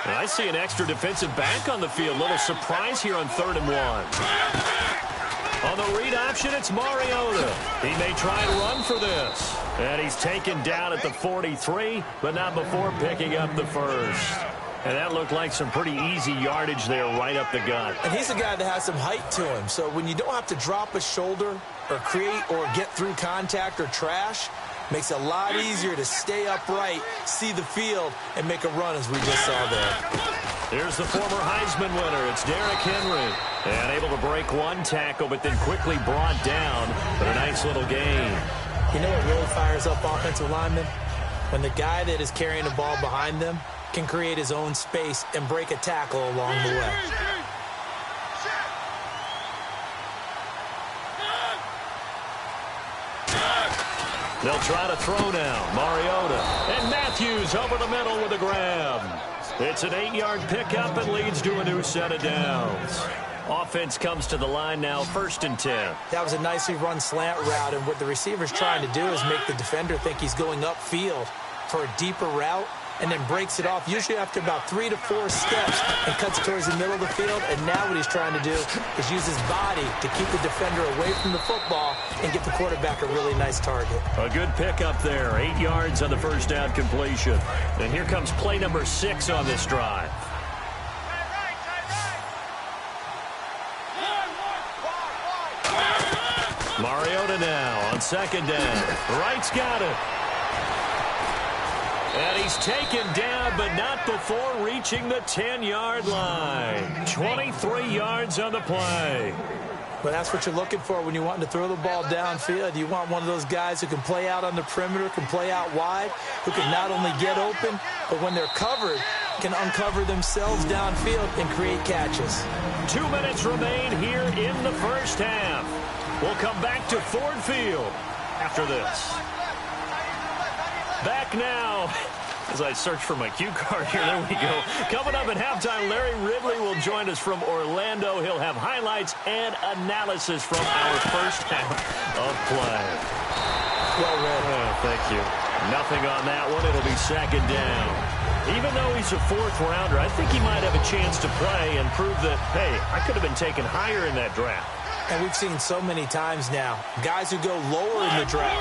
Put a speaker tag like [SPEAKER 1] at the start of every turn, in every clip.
[SPEAKER 1] I see an extra defensive back on the field. Little surprise here on 3rd and 1. On the read option, it's Mariota. He may try and run for this. And he's taken down at the 43, but not before picking up the first. And that looked like some pretty easy yardage there right up the gut.
[SPEAKER 2] And he's a guy that has some height to him. So when you don't have to drop a shoulder or create or get through contact or trash, makes it a lot easier to stay upright, see the field, and make a run as we just saw there.
[SPEAKER 1] Here's the former Heisman winner. It's Derrick Henry. And able to break one tackle, but then quickly brought down. But a nice little gain.
[SPEAKER 2] You know what really fires up offensive linemen? When the guy that is carrying the ball behind them can create his own space and break a tackle along the way.
[SPEAKER 1] They'll try to throw now. Mariota. And Matthews over the middle with a grab. It's an 8-yard pickup and leads to a new set of downs. Offense comes to the line now, 1st and 10.
[SPEAKER 2] That was a nicely run slant route, and what the receiver's trying to do is make the defender think he's going upfield for a deeper route, and then breaks it off, usually after about 3 to 4 steps, and cuts towards the middle of the field. And now what he's trying to do is use his body to keep the defender away from the football and get the quarterback a really nice target.
[SPEAKER 1] A good pickup there, 8 yards on the first down completion. And here comes play number 6 on this drive. Mariota now on 2nd down. Wright's got it. And he's taken down, but not before reaching the 10-yard line. 23 yards on the play.
[SPEAKER 2] But that's what you're looking for when you want to throw the ball downfield. You want one of those guys who can play out on the perimeter, can play out wide, who can not only get open, but when they're covered, can uncover themselves downfield and create catches.
[SPEAKER 1] 2 minutes remain here in the first half. We'll come back to Ford Field after this. Back now, as I search for my cue card here, there we go. Coming up at halftime, Larry Ridley will join us from Orlando. He'll have highlights and analysis from our first half of play.
[SPEAKER 2] Well read.
[SPEAKER 1] Oh, thank you. Nothing on that one. It'll be 2nd down. Even though he's a 4th rounder, I think he might have a chance to play and prove that, hey, I could have been taken higher in that draft.
[SPEAKER 2] And we've seen so many times now, guys who go lower in the draft,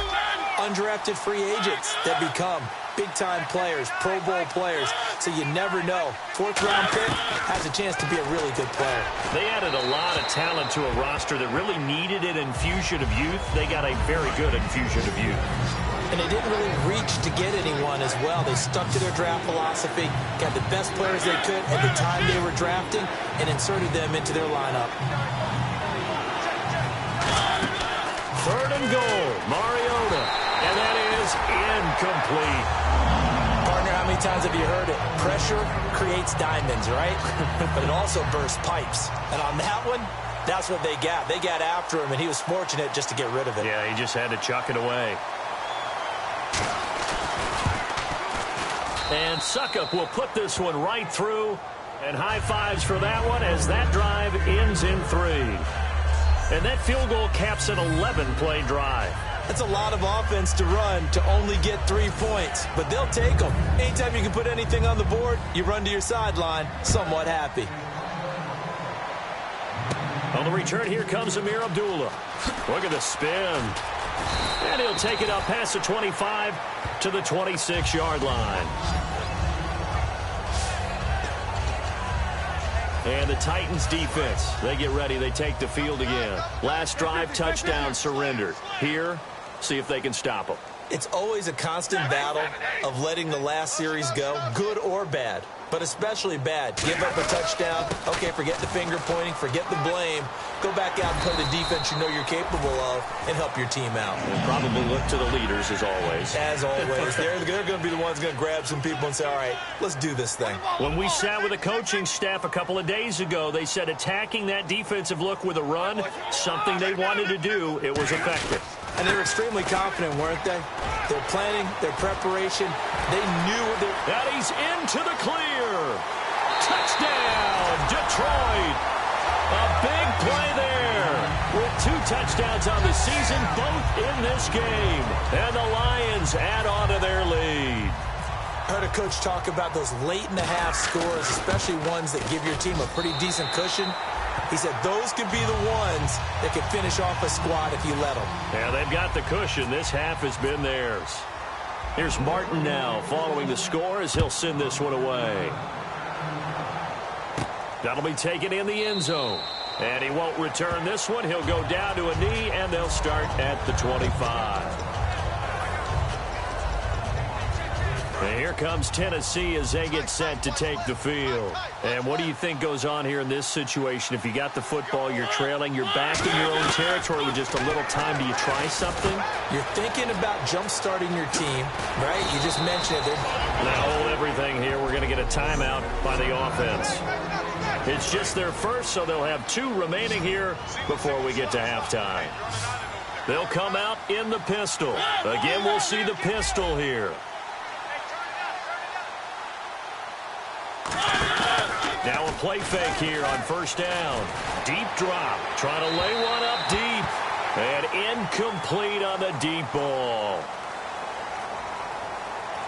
[SPEAKER 2] undrafted free agents that become big-time players, Pro Bowl players, so you never know. 4th-round pick has a chance to be a really good player.
[SPEAKER 1] They added a lot of talent to a roster that really needed an infusion of youth. They got a very good infusion of youth.
[SPEAKER 2] And they didn't really reach to get anyone as well. They stuck to their draft philosophy, got the best players they could at the time they were drafting, and inserted them into their lineup.
[SPEAKER 1] 3rd and goal, Mariota, and that is incomplete.
[SPEAKER 2] Partner, how many times have you heard it? Pressure creates diamonds, right? But it also bursts pipes. And on that one, that's what they got. They got after him, and he was fortunate just to get rid of it.
[SPEAKER 1] Yeah, he just had to chuck it away. And Suckup will put this one right through. And high fives for that one as that drive ends in 3. And that field goal caps an 11-play drive.
[SPEAKER 2] That's a lot of offense to run to only get 3 points, but they'll take them. Anytime you can put anything on the board, you run to your sideline somewhat happy.
[SPEAKER 1] On the return, here comes Amir Abdullah. Look at the spin. And he'll take it up past the 25 to the 26-yard line. And the Titans defense, they get ready. They take the field again. Last drive, touchdown surrendered. Here, see if they can stop them.
[SPEAKER 2] It's always a constant battle of letting the last series go, good or bad, but especially bad. Give up a touchdown. Okay, forget the finger pointing, forget the blame. Go back out and play the defense you know you're capable of and help your team out.
[SPEAKER 1] And probably look to the leaders, as always.
[SPEAKER 2] As always. They're going to be the ones going to grab some people and say, all right, let's do this thing.
[SPEAKER 1] When we sat with the coaching staff a couple of days ago, they said attacking that defensive look with a run, something they wanted to do, it was effective.
[SPEAKER 2] And they were extremely confident, weren't they? Their planning, their preparation, they knew
[SPEAKER 1] that he's into the clear. Touchdown, Detroit. A big play there with 2 touchdowns on the season, both in this game. And the Lions add on to their lead.
[SPEAKER 2] I heard a coach talk about those late-in-the-half scores, especially ones that give your team a pretty decent cushion. He said those could be the ones that could finish off a squad if you let them.
[SPEAKER 1] Yeah, they've got the cushion. This half has been theirs. Here's Martin now following the score as he'll send this one away. That'll be taken in the end zone. And he won't return this one. He'll go down to a knee, and they'll start at the 25. And here comes Tennessee as they get set to take the field. And what do you think goes on here in this situation? If you got the football, you're trailing, you're back in your own territory with just a little time. Do you try something?
[SPEAKER 2] You're thinking about jump-starting your team, right? You just mentioned it.
[SPEAKER 1] Now hold everything here. We're going to get a timeout by the offense. It's just their first, so they'll have 2 remaining here before we get to halftime. They'll come out in the pistol. Again, we'll see the pistol here. Now a play fake here on first down. Deep drop. Trying to lay one up deep. And incomplete on the deep ball.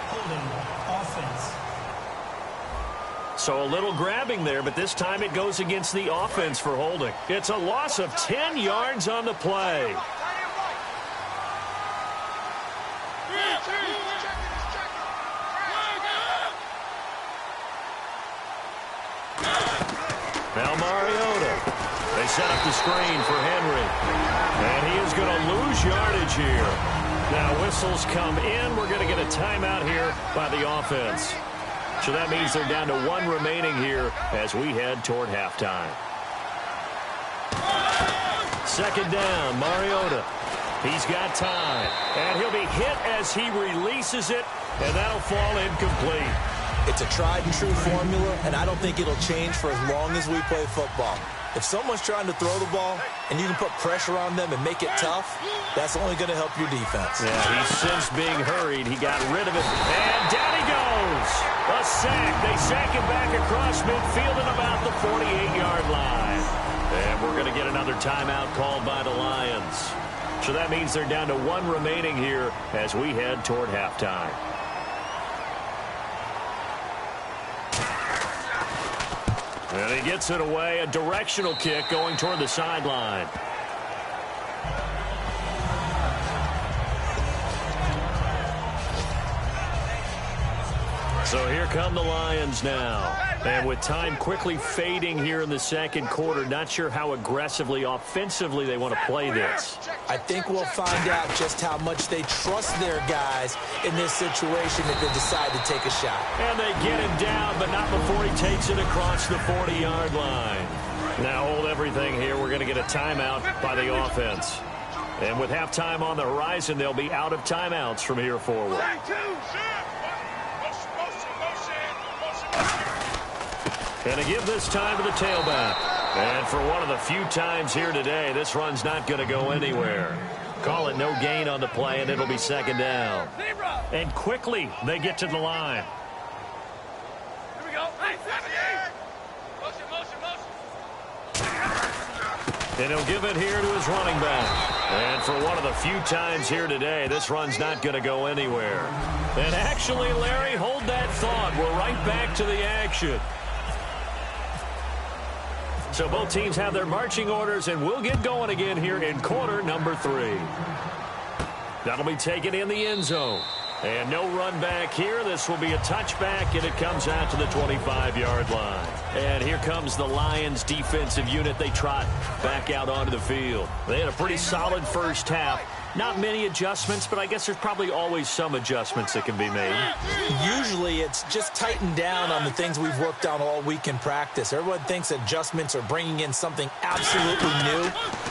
[SPEAKER 3] Holding offense.
[SPEAKER 1] So a little grabbing there, but this time it goes against the offense for holding. It's a loss of 10 yards on the play. Now Mariota. They set up the screen for Henry. And he is going to lose yardage here. Now whistles come in. We're going to get a timeout here by the offense. So that means they're down to 1 remaining here as we head toward halftime. Second down, Mariota. He's got time. And he'll be hit as he releases it. And that'll fall incomplete.
[SPEAKER 2] It's a tried-and-true formula, and I don't think it'll change for as long as we play football. If someone's trying to throw the ball and you can put pressure on them and make it tough, that's only going to help your defense.
[SPEAKER 1] Yeah, he's since being hurried. He got rid of it. And down he goes. A sack. They sack him back across midfield at about the 48-yard line. And we're going to get another timeout called by the Lions. So that means they're down to 1 remaining here as we head toward halftime. And he gets it away, a directional kick going toward the sideline. So here come the Lions now. And with time quickly fading here in the second quarter, not sure how aggressively, offensively they want to play this.
[SPEAKER 2] I think we'll find out just how much they trust their guys in this situation if they decide to take a shot.
[SPEAKER 1] And they get him down, but not before he takes it across the 40-yard line. Now hold everything here. We're going to get a timeout by the offense. And with halftime on the horizon, they'll be out of timeouts from here forward. And to give this time to the tailback. And for one of the few times here today, this run's not going to go anywhere. Call it no gain on the play, and it'll be second down. And quickly, they get to the line.
[SPEAKER 4] Here we go.
[SPEAKER 1] And he'll give it here to his running back. And for one of the few times here today, this run's not going to go anywhere. And actually, Larry, hold that thought. We're right back to the action. So both teams have their marching orders, and we'll get going again here in quarter number 3. That'll be taken in the end zone. And no run back here. This will be a touchback, and it comes out to the 25-yard line. And here comes the Lions defensive unit. They trot back out onto the field. They had a pretty solid first half. Not many adjustments, but I guess there's probably always some adjustments that can be made.
[SPEAKER 2] Usually it's just tightened down on the things we've worked on all week in practice. Everyone thinks adjustments are bringing in something absolutely new.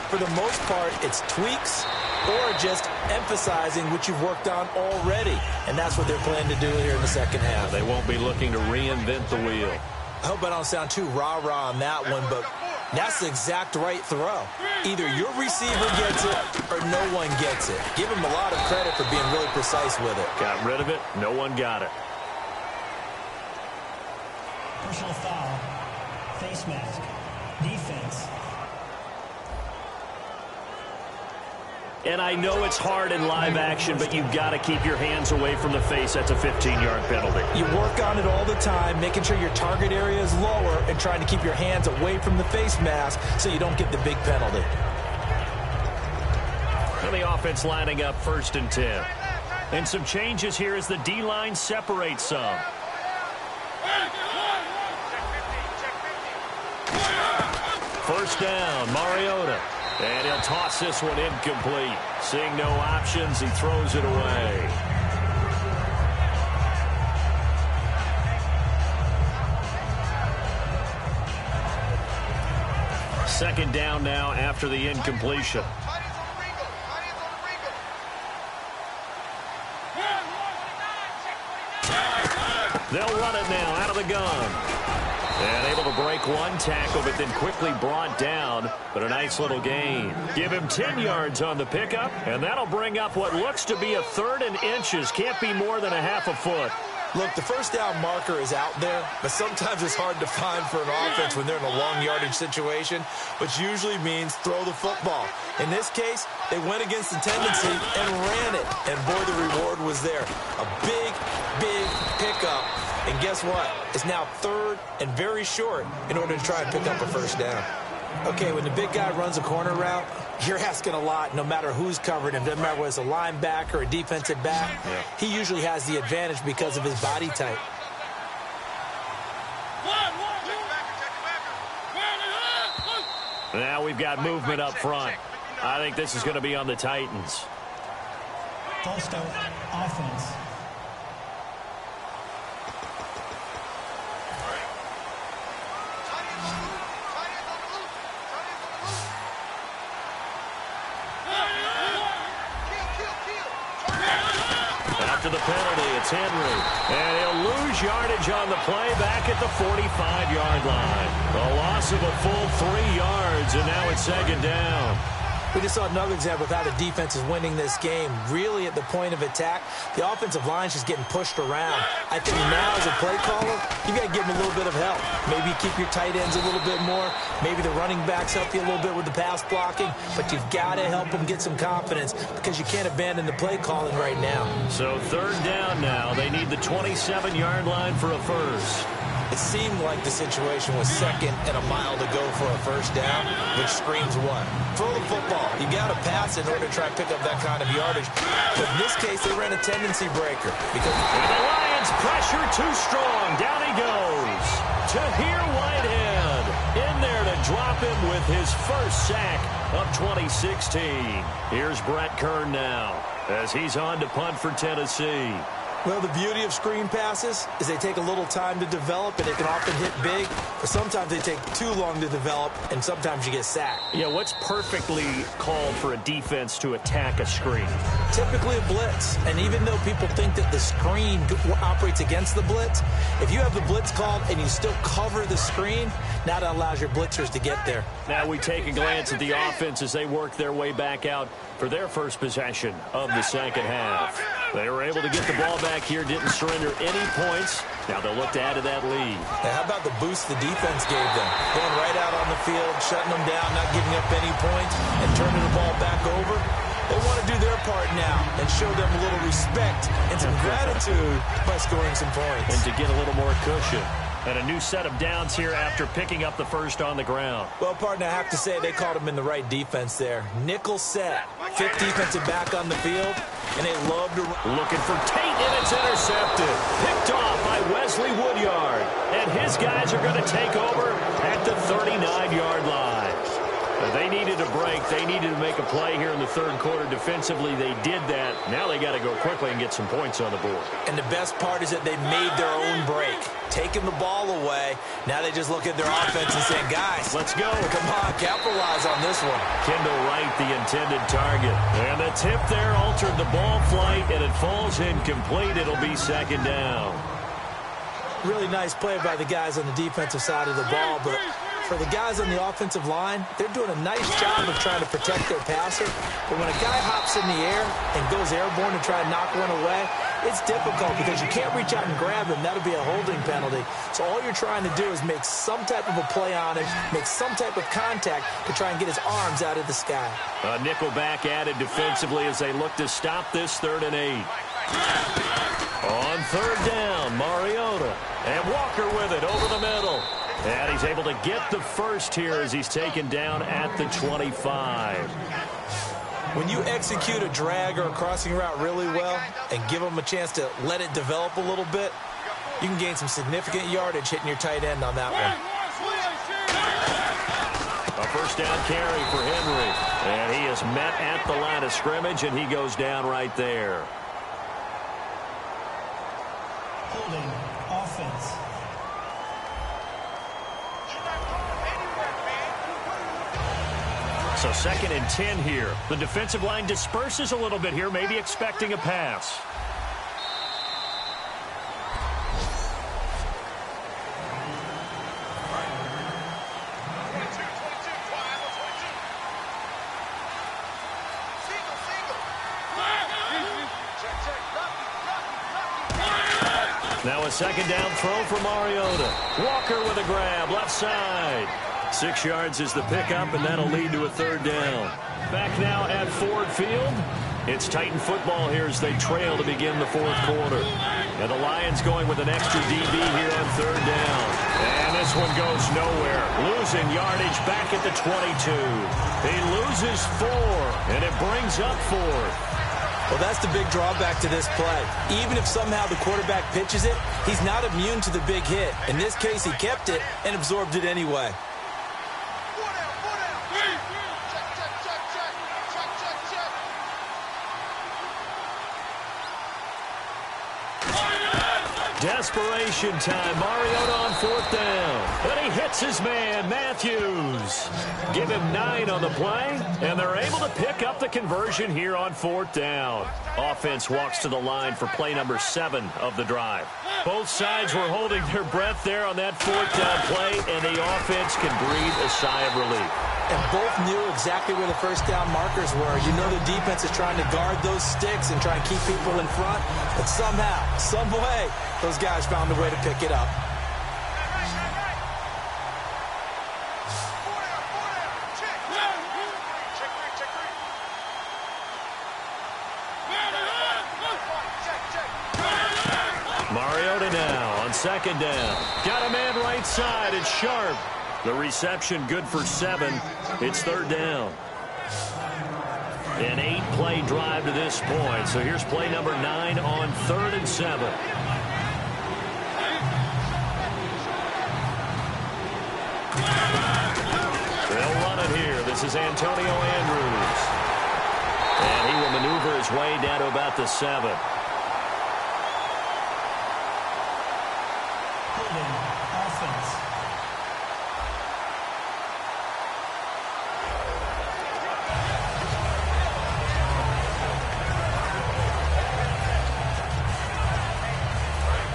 [SPEAKER 2] For the most part, it's tweaks or just emphasizing what you've worked on already. And that's what they're planning to do here in the second half.
[SPEAKER 1] They won't be looking to reinvent the wheel.
[SPEAKER 2] I hope I don't sound too rah-rah on that one, but that's the exact right throw. Either your receiver gets it or no one gets it. Give him a lot of credit for being really precise with it.
[SPEAKER 1] Got rid of it. No one got it.
[SPEAKER 3] Personal foul. Face mask. Defense.
[SPEAKER 1] And I know it's hard in live action, but you've got to keep your hands away from the face. That's a 15-yard penalty.
[SPEAKER 2] You work on it all the time, making sure your target area is lower and trying to keep your hands away from the face mask so you don't get the big penalty.
[SPEAKER 1] And the offense lining up 1st and 10. And some changes here as the D-line separates some. First down, Mariota. And he'll toss this one incomplete. Seeing no options, he throws it away. Second down now after the incompletion. They'll run it now out of the gun. And able to break one tackle, but then quickly brought down. But a nice little gain. Give him 10 yards on the pickup, and that'll bring up what looks to be a 3rd and inches. Can't be more than a half a foot.
[SPEAKER 2] Look, the first down marker is out there, but sometimes it's hard to find for an offense when they're in a long yardage situation, which usually means throw the football. In this case, they went against the tendency and ran it. And boy, the reward was there. A big, big pickup. And guess what? It's now 3rd and very short in order to try and pick up a first down. Okay, when the big guy runs a corner route, you're asking a lot no matter who's covering him. Doesn't matter whether it's a linebacker or a defensive back. Yeah. He usually has the advantage because of his body type.
[SPEAKER 1] Now we've got movement up front. I think this is going to be on the Titans.
[SPEAKER 3] First down, offense.
[SPEAKER 1] After the penalty, it's Henry. And he'll lose yardage on the play back at the 45-yard line. A loss of a full 3 yards, and now it's 2nd down.
[SPEAKER 2] We just saw another example of how the defense is winning this game. Really at the point of attack, the offensive line's just getting pushed around. I think now as a play caller, you got to give them a little bit of help. Maybe keep your tight ends a little bit more. Maybe the running backs help you a little bit with the pass blocking. But you've got to help them get some confidence because you can't abandon the play calling right now.
[SPEAKER 1] So 3rd down now. They need the 27-yard line for a first.
[SPEAKER 2] It seemed like the situation was 2nd and a mile to go for a first down, which screams what? Throw the football. You got to pass in order to try and pick up that kind of yardage. But in this case, they ran a tendency breaker. Because
[SPEAKER 1] and the Lions pressure too strong. Down he goes. Tahir Whitehead in there to drop him with his first sack of 2016. Here's Brett Kern now as he's on to punt for Tennessee.
[SPEAKER 2] Well, the beauty of screen passes is they take a little time to develop, and they can often hit big, but sometimes they take too long to develop, and sometimes you get sacked.
[SPEAKER 1] Yeah, what's perfectly called for a defense to attack a screen?
[SPEAKER 2] Typically a blitz, and even though people think that the screen operates against the blitz, if you have the blitz called and you still cover the screen, now that allows your blitzers to get there.
[SPEAKER 1] Now we take a glance at the offense as they work their way back out for their first possession of the second half. They were able to get the ball back here, didn't surrender any points. Now they'll look to add to that lead.
[SPEAKER 2] Now, how about the boost the defense gave them? Going right out on the field, shutting them down, not giving up any points, and turning the ball back over. They want to do their part now and show them a little respect and some gratitude by scoring some points.
[SPEAKER 1] And to get a little more cushion. And a new set of downs here after picking up the first on the ground.
[SPEAKER 2] Well, partner, I have to say they called him in the right defense there. Nickel set. 5th defensive back on the field, and they love to...
[SPEAKER 1] Looking for Tate, and it's intercepted. Picked off by Wesley Woodyard. And his guys are going to take over at the 39-yard line. They needed a break. They needed to make a play here in the 3rd quarter. Defensively, they did that. Now they got to go quickly and get some points on the board.
[SPEAKER 2] And the best part is that they made their own break. Taking the ball away. Now they just look at their offense and say, guys,
[SPEAKER 1] let's go.
[SPEAKER 2] Come on, capitalize on this one.
[SPEAKER 1] Kendall Wright, the intended target. And the tip there altered the ball flight, and it falls incomplete. It'll be 2nd down.
[SPEAKER 2] Really nice play by the guys on the defensive side of the ball, but for the guys on the offensive line, they're doing a nice job of trying to protect their passer. But when a guy hops in the air and goes airborne to try and knock one away, it's difficult because you can't reach out and grab him. That'll be a holding penalty. So all you're trying to do is make some type of a play on him, make some type of contact to try and get his arms out of the sky.
[SPEAKER 1] A nickel back added defensively as they look to stop this 3rd and 8. On 3rd down, Mariota. And Walker with it over the middle. And he's able to get the first here as he's taken down at the 25.
[SPEAKER 2] When you execute a drag or a crossing route really well and give them a chance to let it develop a little bit, you can gain some significant yardage hitting your tight end on that one.
[SPEAKER 1] A 1st down carry for Henry. And he is met at the line of scrimmage, and he goes down right there.
[SPEAKER 3] Holding offense.
[SPEAKER 1] So 2nd and 10 here. The defensive line disperses a little bit here, maybe expecting a pass. Now a 2nd down throw for Mariota. Walker with a grab, left side. 6 yards is the pickup, and that'll lead to a 3rd down. Back now at Ford Field. It's Titan football here as they trail to begin the 4th quarter. And the Lions going with an extra DB here on 3rd down. And this one goes nowhere. Losing yardage back at the 22. He loses 4, and it brings up 4th.
[SPEAKER 2] Well, that's the big drawback to this play. Even if somehow the quarterback pitches it, he's not immune to the big hit. In this case, he kept it and absorbed it anyway.
[SPEAKER 1] Desperation time. Mariota on 4th down. And he hits his man, Matthews. Give him 9 on the play, and they're able to pick up the conversion here on 4th down. Offense walks to the line for play number 7 of the drive. Both sides were holding their breath there on that 4th down play, and the offense can breathe a sigh of relief.
[SPEAKER 2] And both knew exactly where the 1st down markers were. You know the defense is trying to guard those sticks and try and keep people in front. But somehow, some way, those guys found a way to pick it up.
[SPEAKER 1] Mariota now on 2nd down. Got a man right side. It's Sharp. The reception good for 7. It's 3rd down. An 8-play drive to this point. So here's play number 9 on 3rd and 7. They'll run it here. This is Antonio Andrews. And he will maneuver his way down to about the 7.
[SPEAKER 3] Offense.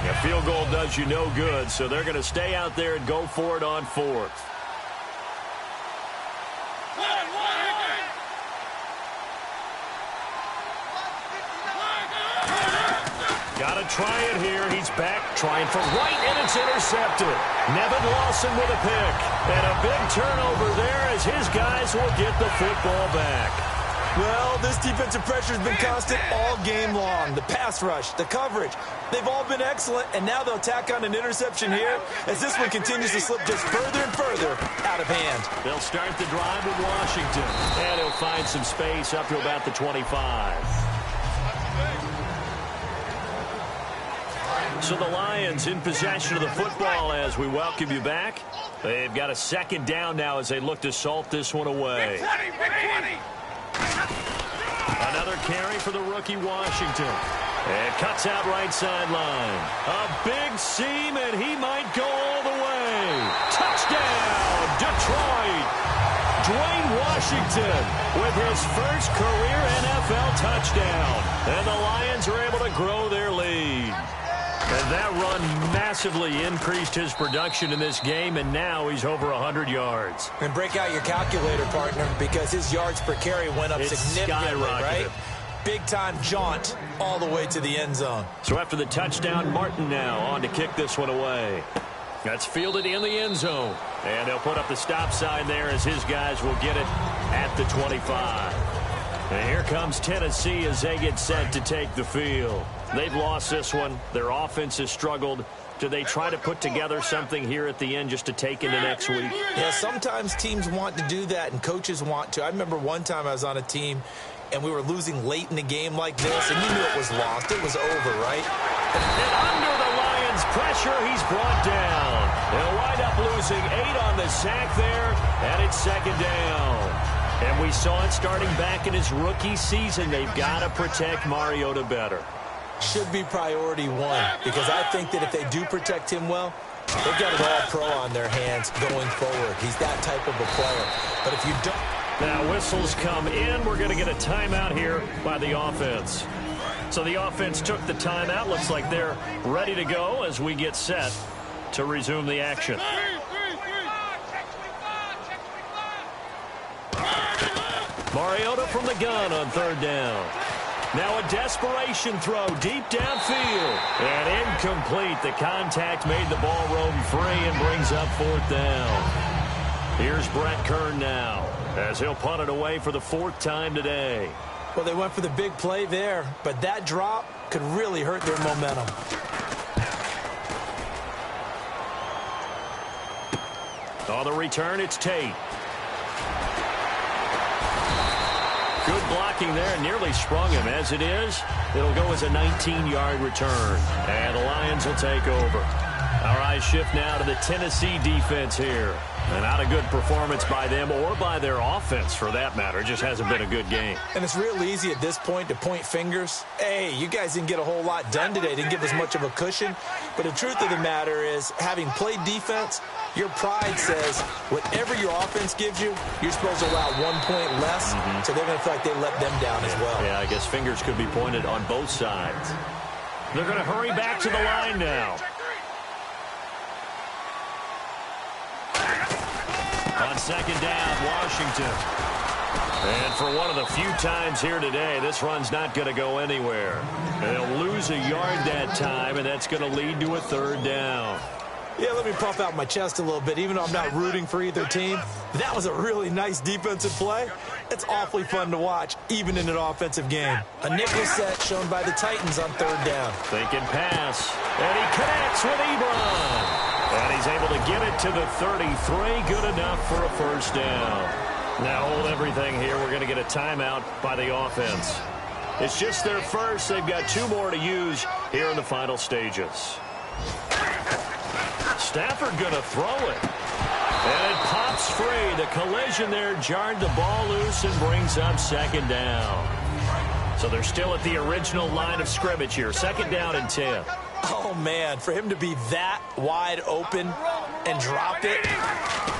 [SPEAKER 1] A field goal does you no good, so they're going to stay out there and go for it on 4th. Got to try it here. He's back, trying for right, and it's intercepted. Nevin Lawson with a pick. And a big turnover there as his guys will get the football back.
[SPEAKER 2] Well, this defensive pressure has been constant all game long. The pass rush, the coverage, they've all been excellent, and now they'll tack on an interception here as this one continues to slip just further and further out of hand.
[SPEAKER 1] They'll start the drive with Washington, and he'll find some space up to about the 25. So the Lions in possession of the football as we welcome you back. They've got a 2nd down now as they look to salt this one away. Another carry for the rookie Washington. And cuts out right sideline. A big seam, and he might go all the way. Touchdown, Detroit. Dwayne Washington with his first career NFL touchdown. And the Lions are able to grow their lead. And that run massively increased his production in this game, and now he's over 100 yards.
[SPEAKER 2] And break out your calculator, partner, because his yards per carry went up significantly, right? big-time jaunt all the way to the end zone.
[SPEAKER 1] So after the touchdown, Martin now on to kick this one away. That's fielded in the end zone. And they'll put up the stop sign there as his guys will get it at the 25. And here comes Tennessee as they get set to take the field. They've lost this one. Their offense has struggled. Do they try to put together something here at the end just to take into next week?
[SPEAKER 2] Yeah, sometimes teams want to do that and coaches want to. I remember one time I was on a team and we were losing late in a game like this, and you knew it was lost. It was over, right?
[SPEAKER 1] And under the Lions' pressure, he's brought down. They'll wind up losing 8 on the sack there, and it's second down. And we saw it starting back in his rookie season. They've got to protect Mariota better.
[SPEAKER 2] Should be priority one, because I think that if they do protect him well, they've got an all-pro on their hands going forward. He's that type of a player. But if you don't...
[SPEAKER 1] Now whistles come in. We're going to get a timeout here by the offense. So the offense took the timeout. Looks like they're ready to go as we get set to resume the action. Mariota from the gun on third down. Now a desperation throw deep downfield. And incomplete. The contact made the ball roam free and brings up fourth down. Here's Brett Kern now as he'll punt it away for the 4th time today.
[SPEAKER 2] Well, they went for the big play there, but that drop could really hurt their momentum.
[SPEAKER 1] On the return, it's Tate. Good blocking there, nearly sprung him. As it is, it'll go as a 19-yard return. And the Lions will take over. Our eyes shift now to the Tennessee defense here. And not a good performance by them or by their offense, for that matter. It just hasn't been a good game.
[SPEAKER 2] And it's real easy at this point to point fingers. Hey, you guys didn't get a whole lot done today. Didn't give us much of a cushion. But the truth of the matter is, having played defense, your pride says whatever your offense gives you, you're supposed to allow 1 point less. So they're going to feel like they let them down as well.
[SPEAKER 1] Yeah, I guess fingers could be pointed on both sides. They're going to hurry back to the line now. On second down, Washington. And for one of the few times here today, this run's not going to go anywhere. They'll lose a yard that time, and that's going to lead to a 3rd down.
[SPEAKER 2] Yeah, let me puff out my chest a little bit, even though I'm not rooting for either team. That was a really nice defensive play. It's awfully fun to watch, even in an offensive game. A nickel set shown by the Titans on 3rd down.
[SPEAKER 1] Thinking pass, and he connects with Ebron. And he's able to get it to the 33. Good enough for a 1st down. Now hold everything here. We're going to get a timeout by the offense. It's just their first. They've got 2 more to use here in the final stages. Stafford going to throw it. And it pops free. The collision there jarred the ball loose and brings up 2nd down. So they're still at the original line of scrimmage here. 2nd down and 10.
[SPEAKER 2] Oh, man, for him to be that wide open and drop it.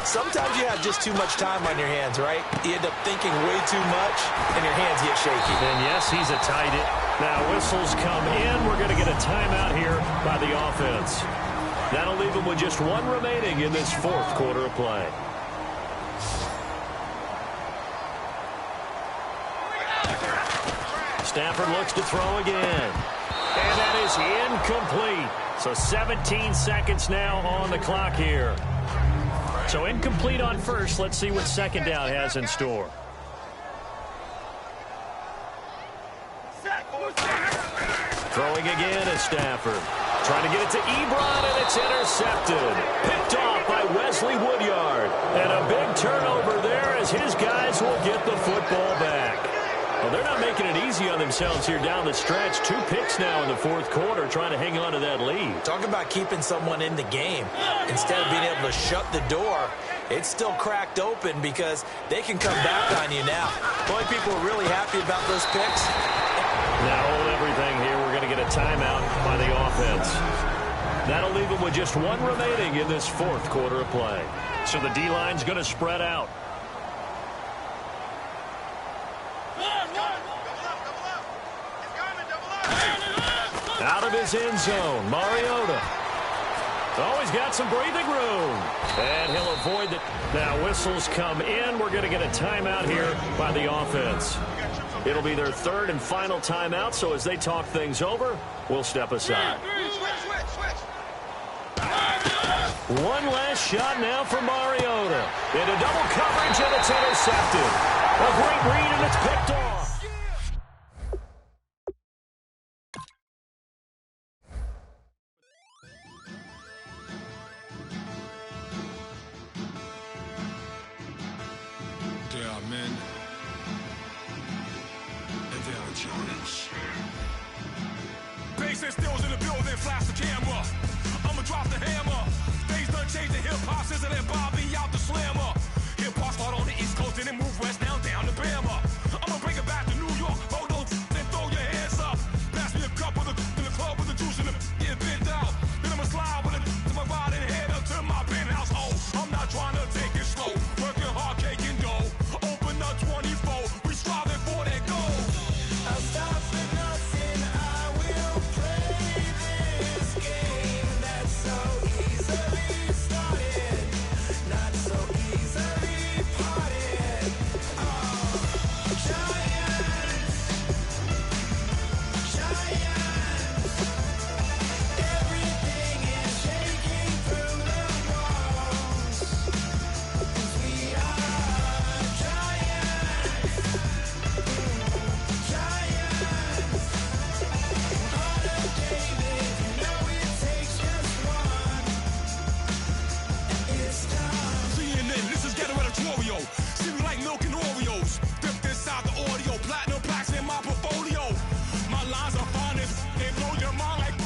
[SPEAKER 2] Sometimes you have just too much time on your hands, right? You end up thinking way too much, and your hands get shaky.
[SPEAKER 1] And, yes, he's a tight end. Now whistles come in. We're going to get a timeout here by the offense. That'll leave them with just 1 remaining in this 4th quarter of play. Stafford looks to throw again. And that is incomplete. So 17 seconds now on the clock here. So incomplete on first. Let's see what 2nd down has in store. Throwing again is Stafford. Trying to get it to Ebron, and it's intercepted. Picked off by Wesley Woodyard. And a big turnover there as his guys will get the football back. Well, they're not making it easy on themselves here down the stretch. 2 picks now in the 4th quarter, trying to hang on to that lead.
[SPEAKER 2] Talk about keeping someone in the game. Instead of being able to shut the door, it's still cracked open because they can come back on you now. The only people are really happy about those picks.
[SPEAKER 1] Now hold everything here. We're going to get a timeout by the offense. That'll leave them with just 1 remaining in this 4th quarter of play. So the D-line's going to spread out. Out of his end zone, Mariota. Oh, he's got some breathing room. And he'll avoid it. Now whistles come in. We're going to get a timeout here by the offense. It'll be their third and final timeout, so as they talk things over, we'll step aside.
[SPEAKER 4] Switch.
[SPEAKER 1] One last shot now for Mariota. Into double coverage, and it's intercepted. A great read, and it's picked off.
[SPEAKER 5] There are men, and there are giants. Bass and stills in the building, flash the camera. I'ma drop the hammer. Things done changed, the hip-hop scissor and Bobby out the slammer. Hip-hop start on the East Coast and then move west down to Bama. I'ma bring it back to New York, hold those and throw your hands up. Pass me a cup of the club with the juice in the get bent out. Then I'ma slide with it to my ride and head up to my penthouse. Oh, I'm not trying to take it slow, working hard, cake and dough. Open up 24, we striving for that goal. I'll stop for nothing, I will play this game that's so easily started, not so easily parted. Giants, everything is shaking through the walls. 'Cause we are giants, Heart of David, you know it takes just one, and it's time. CNN, this is Ghetto Editorial. See me like milk and Oreos, dipped inside the audio, platinum plaques in my portfolio. My lines are finest, they blow your mind like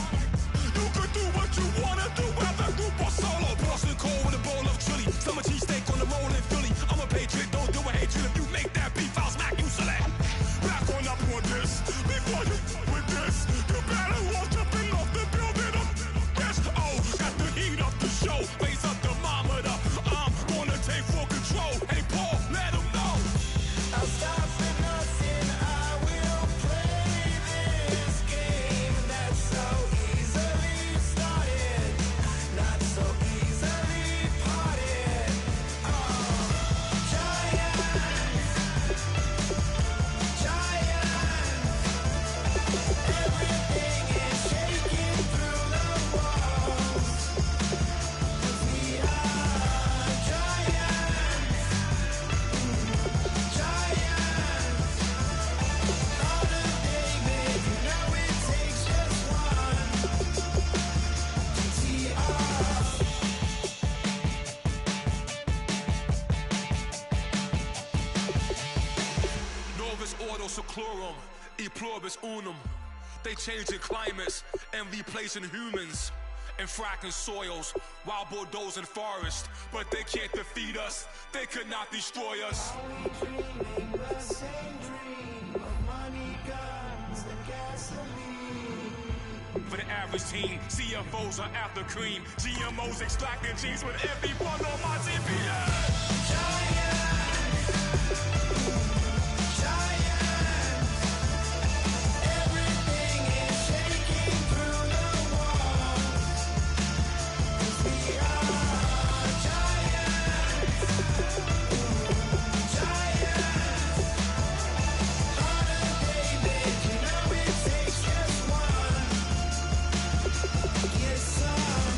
[SPEAKER 5] you could do what you wanna do, whether group or solo. Boston cold with a bowl of chili, summer cheesesteak on the roll in Philly. I'm a patriot, don't do a hatred. If you make that beef, I'll smack you silly. Back on up on this, before you with this, you better walk jumping off the building up. Yes, oh, got the heat up the show, raise up the thermometer. I'm gonna take full control. Hey Paul, let him know. I'll stop for nothing, I will play this game that's so easily started, not so easily parted. Everything is shaking through the walls. 'Cause we are giants, Heart of David, you know it takes just one. Novus ordo seclorum, e pluribus unum. They changing climates and replacing humans and fracking soils while bulldozing forests. But they can't defeat us, they could not destroy us. Dreaming the same dream of money, guns, and gasoline. For the average team, CFOs are after cream. GMOs extracting genes with everyone on my TPS. Everything is shaking through the walls. 'Cause we are giants, Heart of David, you know it takes just one. Yes, son.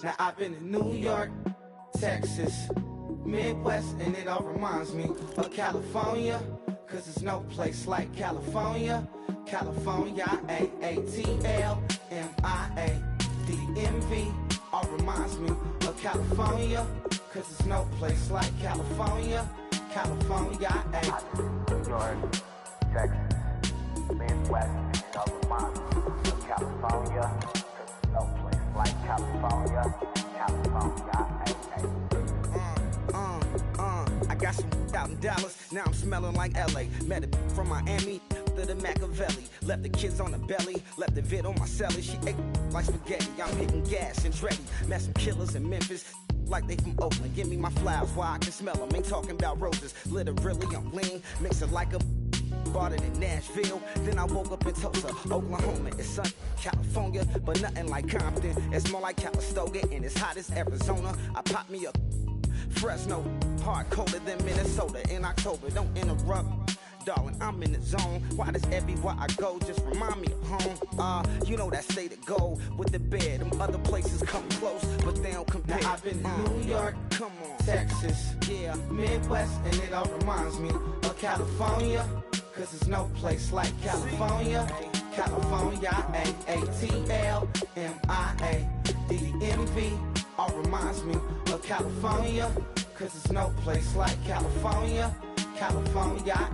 [SPEAKER 6] Now I've been to New York, Texas, Midwest, and it all reminds me of California, cause there's no place like California. California, A-A-T-L-M-I-A-D-M-V, all reminds me of California, cause there's no place like California. California,
[SPEAKER 7] New York, Texas, Midwest, and it all reminds me of California, cause there's no place like California. California,
[SPEAKER 6] I got some out in Dallas, now I'm smelling like LA. Met a from Miami to the Machiavelli. Left the kids on the belly, left the vid on my celly. She ate like spaghetti, I'm hitting gas and Dreddy. Met some killers in Memphis, like they from Oakland. Give me my flowers while I can smell them. Ain't talking about roses, literally I'm lean. Mix it like a bought it in Nashville. Then I woke up in Tulsa, Oklahoma. It's sunny, California, but nothing like Compton. It's more like Calistoga and it's hot as Arizona. I pop me a Fresno, hard colder than Minnesota in October. Don't interrupt, darling, I'm in the zone. Why does everywhere I go just remind me of home? You know that state of gold with the bed. Them other places come close, but they don't compare. Now I've been to New York, come on, Texas, yeah, Midwest, and it all reminds me of California, cause there's no place like California. California, A-A-T-L-M-I-A-D-M-V, all reminds me of California, cause there's no place like California. California,